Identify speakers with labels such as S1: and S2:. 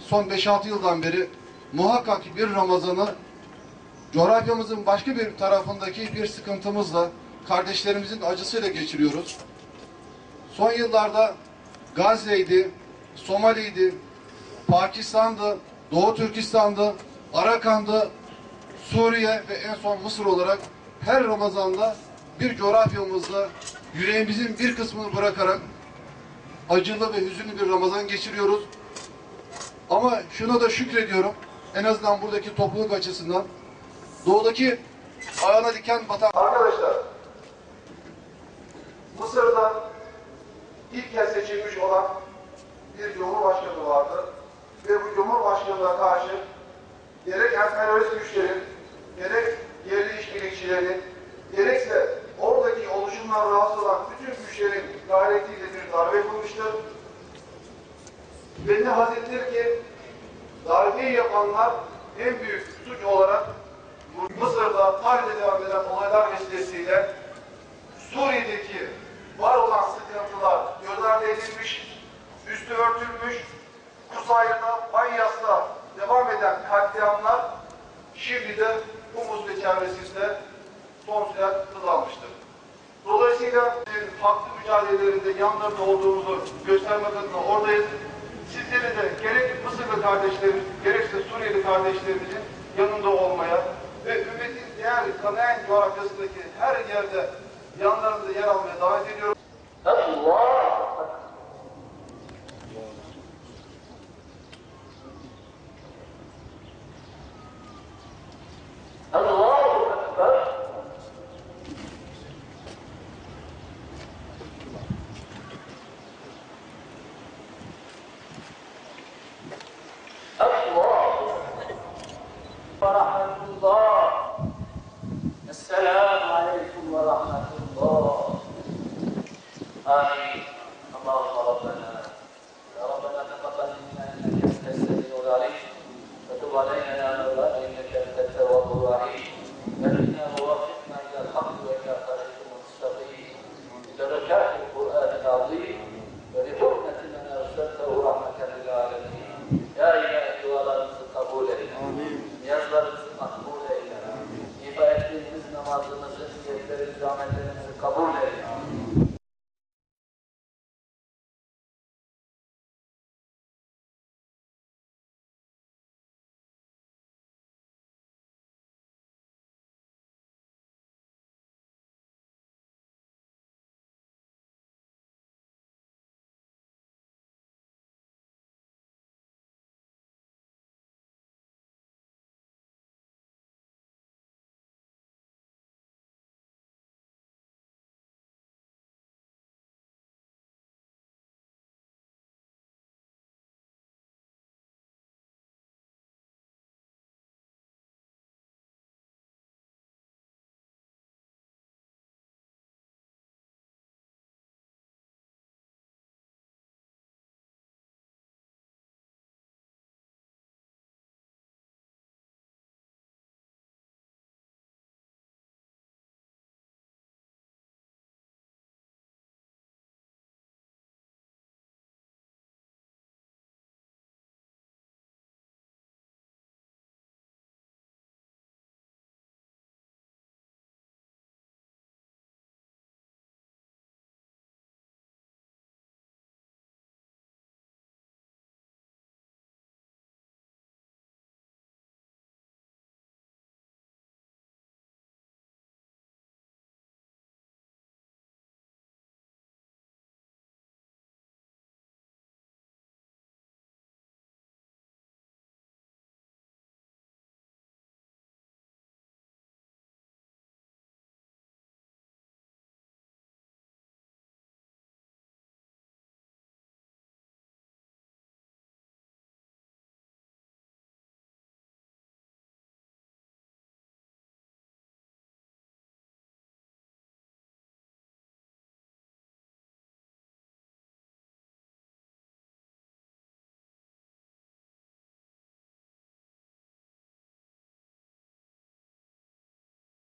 S1: son 5-6 yıldan beri muhakkak bir Ramazan'ı coğrafyamızın başka bir tarafındaki bir sıkıntımızla, kardeşlerimizin acısıyla geçiriyoruz. Son yıllarda Gazze'ydi, Somali'ydi, Pakistan'dı, Doğu Türkistan'dı, Arakan'dı, Suriye ve en son Mısır olarak her Ramazan'da bir coğrafyamızda yüreğimizin bir kısmını bırakarak acılı ve hüzünlü bir Ramazan geçiriyoruz. Ama şuna da şükrediyorum, en azından buradaki topluluk açısından, doğudaki ayağına diken batan... Arkadaşlar, Mısır'da ilk kez seçilmiş olan bir cumhurbaşkanı vardı ve bu cumhurbaşkanına karşı gerek emperyalist güçlerin, gerek yerli işbirlikçilerin, gerekse oradaki oluşumlar rahatsız olan bütün güçlerin gayretiyle bir darbe yapılmıştır. Ve ne hazrettir ki darbeyi yapanlar en büyük suç olarak Mısır'da tarihte devam eden olaylar vesilesiyle Suriye'deki var olan sıkıntılar göz ardı edilmiş, üstü örtülmüş, Kusayir'de, Banyas'ta devam eden katliamlar şimdi de Humus ve çevresinde son sürat hız almıştır. Dolayısıyla haklı mücadelelerinde yanlarında olduğumuzu göstermek adına oradayız. Sizleri de gerek Mısırlı kardeşlerimiz, gerekse Suriyeli kardeşlerimizin yanında olmaya ve ümmetin diğer kanayan coğrafyasındaki her yerde yanlarında yer almaya davet ediyorum. Allah! Allahu Ekber! Allah! Ve rahmetullah! Esselamu aleyküm ve rahmetullah! Amin. Allahümme Rabbena. Ya Rabbena tekabbal minna inneke entes-semî'ul alîm. Ve tub aleyna ya Mevlana inneke entet-tevvâbur rahîm. Ve ووفقنا إلى الحق وإلى طريق مستقيم بدرجات القرآن العظيم ولحرمة من أرسلته رحمة للعالمين. يا إلهي dualarımızı kabul et. Niyazlarımızı